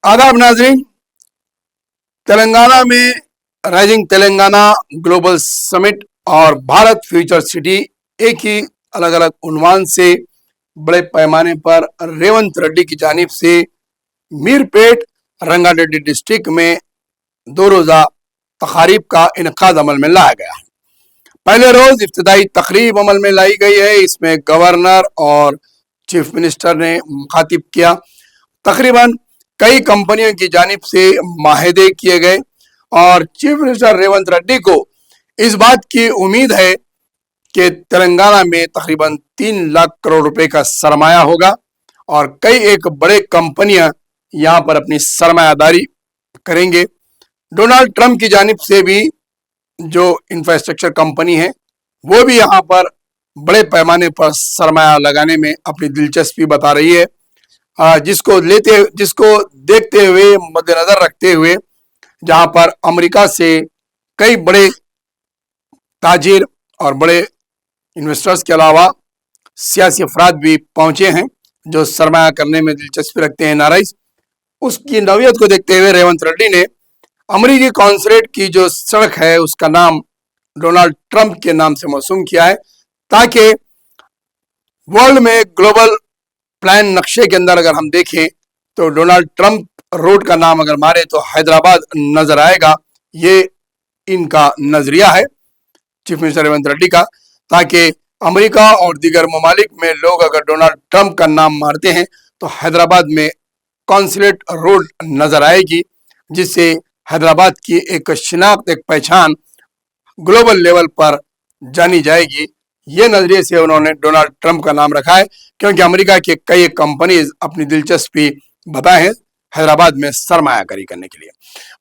आदाब नाजरीन। तेलंगाना में राइजिंग तेलंगाना ग्लोबल समिट और भारत फ्यूचर सिटी एक ही अलग अलग उन्वान से बड़े पैमाने पर रेवंत रेड्डी की जानिब से मीरपेट रंगारेड्डी डिस्ट्रिक्ट में 2 रोज़ा तकारीब का इनकाद अमल में लाया गया है। पहले रोज इफ्तिदाई तकरीब अमल में लाई गई है। इसमें गवर्नर और चीफ मिनिस्टर ने मुखातिब किया। तकरीबन कई कंपनियों की जानिब से माहदे किए गए और चीफ मिनिस्टर रेवंत रेड्डी को इस बात की उम्मीद है कि तेलंगाना में तकरीबन 3 लाख करोड़ रुपए का सरमाया होगा और कई एक बड़े कंपनियां यहां पर अपनी सरमायादारी करेंगे। डोनाल्ड ट्रंप की जानिब से भी जो इंफ्रास्ट्रक्चर कंपनी है वो भी यहाँ पर बड़े पैमाने पर सरमाया लगाने में अपनी दिलचस्पी बता रही है। जिसको देखते हुए मद्देनजर रखते हुए जहाँ पर अमेरिका से कई बड़े ताजिर और बड़े इन्वेस्टर्स के अलावा सियासी अफराद भी पहुंचे हैं जो सरमाया करने में दिलचस्पी रखते हैं नाराइज। उसकी नौयत को देखते हुए रेवंत रेड्डी ने अमरीकी कॉन्सुलेट की जो सड़क है उसका नाम डोनाल्ड ट्रंप के नाम से मौसूम किया है, ताकि वर्ल्ड में ग्लोबल प्लान नक्शे के अंदर अगर हम देखें तो डोनाल्ड ट्रंप रोड का नाम अगर मारे तो हैदराबाद नजर आएगा। ये इनका नजरिया है चीफ मिनिस्टर रेवंत रेड्डी का, ताकि अमेरिका और दीगर ममालिक में लोग अगर डोनाल्ड ट्रंप का नाम मारते हैं तो हैदराबाद में कॉन्सुलेट रोड नजर आएगी, जिससे हैदराबाद की एक शिनाख्त, एक पहचान ग्लोबल लेवल पर जानी जाएगी। ये नजरिए से उन्होंने डोनाल्ड ट्रंप का नाम रखा है, क्योंकि अमेरिका के कई कंपनीज अपनी दिलचस्पी बताए हैं हैदराबाद में सरमायाकारी करने के लिए।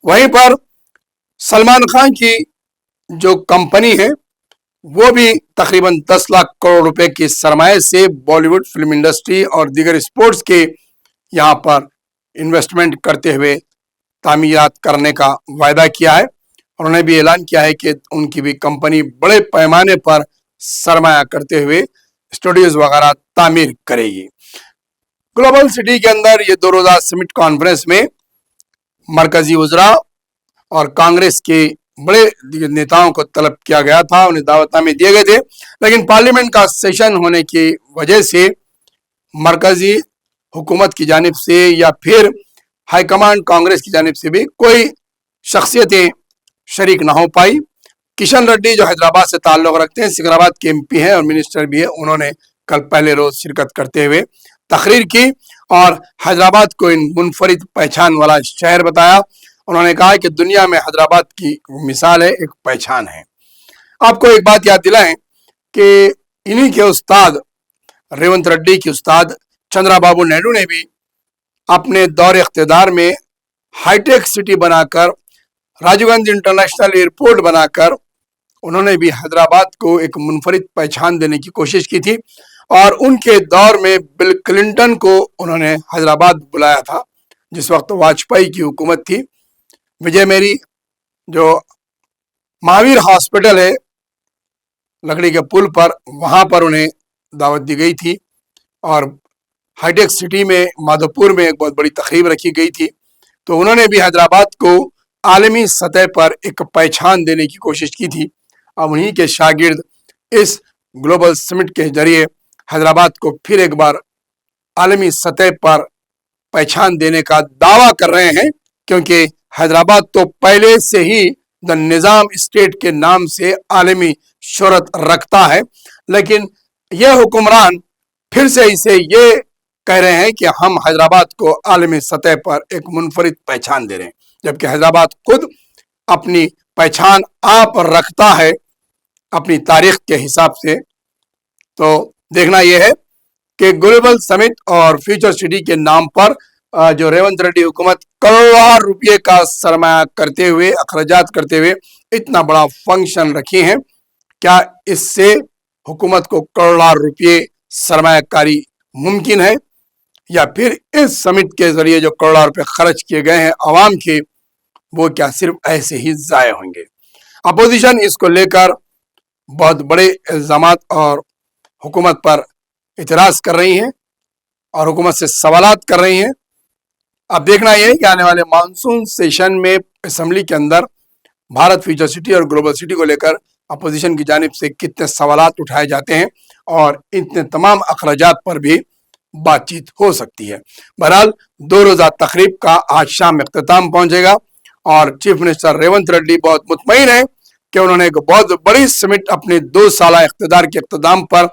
वहीं पर सलमान खान की जो कंपनी है वो भी तकरीबन 10 लाख करोड़ रुपए के सरमाए से बॉलीवुड फिल्म इंडस्ट्री और दीगर स्पोर्ट्स के यहाँ पर इन्वेस्टमेंट करते हुए तामीरात करने का वायदा किया है। उन्होंने भी ऐलान किया है कि उनकी भी कंपनी बड़े पैमाने पर सरमाया करते हुए स्टूडियोज वगैरह तामीर करेगी। ग्लोबल सिटी के अंदर ये 2 रोज़ा समिट कॉन्फ्रेंस में मरकजी वज़रा और कांग्रेस के बड़े नेताओं को तलब किया गया था, उन्हें दावतनामे दिए गए थे, लेकिन पार्लियामेंट का सेशन होने की वजह से मरकजी हुकूमत की जानिब से या फिर हाईकमांड कांग्रेस की जानिब से भी कोई शख्सियतें शरीक ना हो पाई। किशन रेड्डी जो हैदराबाद से ताल्लुक़ रखते हैं, सिकंदराबाद के एमपी हैं और मिनिस्टर भी है, उन्होंने कल पहले रोज शिरकत करते हुए तकरीर की और हैदराबाद को इन मुनफरिद पहचान वाला शहर बताया। उन्होंने कहा कि दुनिया में हैदराबाद की मिसाल है, एक पहचान है। आपको एक बात याद दिलाएं कि इन्हीं के उस्ताद रेवंत रेड्डी के उस्ताद चंद्रबाबू नायडू ने भी अपने दौर इख्तिदार में हाईटेक सिटी बनाकर, राजीव गांधी इंटरनेशनल एयरपोर्ट बनाकर उन्होंने भी हैदराबाद को एक मुनफरिद पहचान देने की कोशिश की थी। और उनके दौर में बिल क्लिंटन को उन्होंने हैदराबाद बुलाया था, जिस वक्त वाजपेयी की हुकूमत थी। विजय मेरी जो महावीर हॉस्पिटल है लकड़ी के पुल पर, वहां पर उन्हें दावत दी गई थी और हाईटेक सिटी में माधोपुर में एक बहुत बड़ी तकरीब रखी गई थी। तो उन्होंने भी हैदराबाद को आलमी सतह पर एक पहचान देने की कोशिश की थी। अब उन्हीं के शागिर्द इस ग्लोबल समिट के जरिए हैदराबाद को फिर एक बार आलमी सतह पर पहचान देने का दावा कर रहे हैं, क्योंकि हैदराबाद तो पहले से ही द निज़ाम स्टेट के नाम से आलमी शोहरत रखता है, लेकिन यह हुक्मरान फिर से इसे ये कह रहे हैं कि हम हैदराबाद को आलमी सतह पर एक मुनफरिद पहचान दे रहे हैं, जबकि हैदराबाद खुद अपनी पहचान आप रखता है अपनी तारीख के हिसाब से। तो देखना यह है कि ग्लोबल समिट और फ्यूचर सिटी के नाम पर जो रेवंत रेड्डी हुकूमत करोड़ों रुपये का सरमाया करते हुए, अखराजात करते हुए इतना बड़ा फंक्शन रखी है, क्या इससे हुकूमत को करोड़ों रुपये सरमायाकारी मुमकिन है, या फिर इस समिट के जरिए जो करोड़ों रुपये खर्च किए गए हैं आवाम के, वो क्या सिर्फ ऐसे ही जाय होंगे? अपोजिशन इसको लेकर बहुत बड़े इल्जामात और हुकूमत पर इतराज़ कर रही हैं और हुकूमत से सवालात कर रही हैं अब देखना ये है कि आने वाले मानसून सेशन में असेंबली के अंदर भारत फ्यूचर सिटी और ग्लोबल सिटी को लेकर अपोजिशन की जानिब से कितने सवालात उठाए जाते हैं और इतने तमाम अखराजात पर भी बातचीत हो सकती है। बहरहाल 2 रोज़ा तकरीब का आज शाम इख्तिताम पहुंचेगा और चीफ मिनिस्टर रेवंत रेड्डी बहुत मुतमईन है कि उन्होंने एक बहुत बड़ी समिट अपने 2 साल इख्तिदार के इख्तिताम पर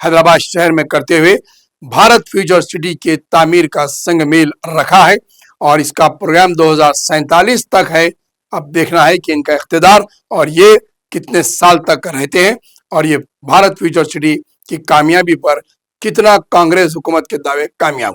हैदराबाद शहर में करते हुए भारत फ्यूचर सिटी के तामीर का संग मील रखा है और इसका प्रोग्राम 2047 तक है। अब देखना है कि इनका इख्तिदार और ये कितने साल तक रहते हैं और ये भारत फ्यूचर सिटी की कामयाबी पर कितना कांग्रेस हुकूमत के दावे कामयाब